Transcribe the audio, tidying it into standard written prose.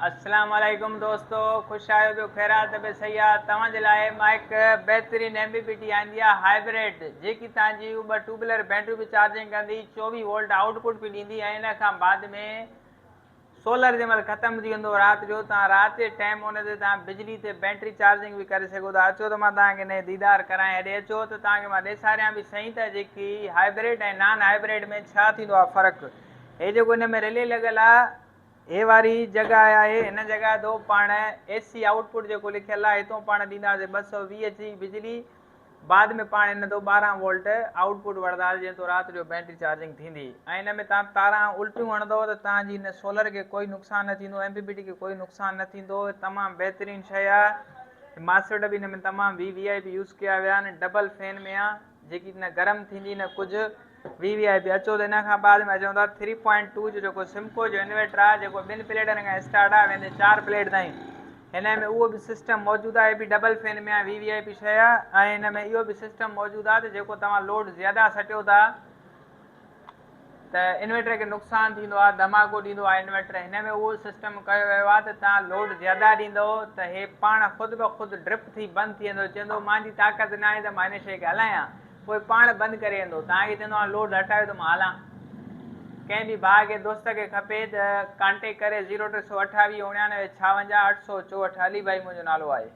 अस्सलाम वालेकुम दोस्तों, खुश आयो पियो ख़ैरात पे सही आहे। तव्हांजे लाइ मां हिकु बहितरीन MPPT आंदी आहे हाइब्रिड, जेकी तव्हांजी ॿ टू व्हीलर बैटरी बि चार्जिंग कंदी, 24 वोल्ट आउटपुट बि ॾींदी ऐं इन खां बाद में सोलर जंहिं महिल ख़तमु थी वेंदो राति जो, तव्हां राति जे टाइम उन ते तव्हां बिजली ते बैटरी चार्जिंग बि करे सघो था। अचो त मां तव्हांखे हिन दीदार करायां। हेॾे अचो त तव्हांखे मां ॾेखारियां बि सही त जेकी हाइब्रिड ऐं नॉन हाइब्रिड में छा थींदो आहे फ़र्क़ु। हे जेको हिन में रिले लॻियल आहे, हे वारी जॻह आहे, हिन जॻह तो पाण AC आउटपुट जेको लिखियल आहे हितां पाण ॾींदासीं 220 जी बिजली, बाद में पाण हिन तो 12 वोल्ट आउटपुट वठंदासीं, जंहिं तो राति जो बैटरी चार्जिंग थींदी। ऐं हिन में तव्हां तारां उल्टियूं हणंदव त तव्हांजी हिन सोलर खे कोई नुक़सानु न थींदो, MPPT खे कोई नुक़सानु न थींदो। तमामु बहितरीन शइ आहे। मार्केट बि हिन में तमामु VVIP यूज़ कया विया आहिनि। डबल फैन में आहे, जेकी न गरम थींदी न कुझु। VVIP अचो त हिन खां बाद में अचूं था 3.2 जो जेको सिम्को जो इन्वर्टर आहे, जेको 2 प्लेटनि खां स्टार्ट आहे वेंदे 4 प्लेट ताईं। हिन में उहो बि सिस्टम मौजूदु आहे, बि डबल फैन में आहे, VVIP शइ आहे। ऐं हिन में इहो बि सिस्टम मौजूदु आहे त जेको तव्हां लोड ज़्यादा सटियो था त इन्वर्टर खे नुक़सानु थींदो आहे, धमाको ॾींदो आहे इन्वर्टर। हिन में उहो सिस्टम कयो वियो आहे त तव्हां लोड ज़्यादा ॾींदव त हे पाण ख़ुदि ब ख़ुदि ड्रिप थी बंदि थी वेंदो। चवंदो मुंहिंजी ताक़त न आहे त मां हिन शइ खे हलायां, पोइ पाण बंदि करे वेंदो। तव्हांखे चवंदो आहे लोड हटायो त मां हलां। कंहिं बि भाउ खे दोस्त खे खपे त कॉन्टेक्ट करे 0328 99 56 864। अली भाई मुंहिंजो नालो आहे।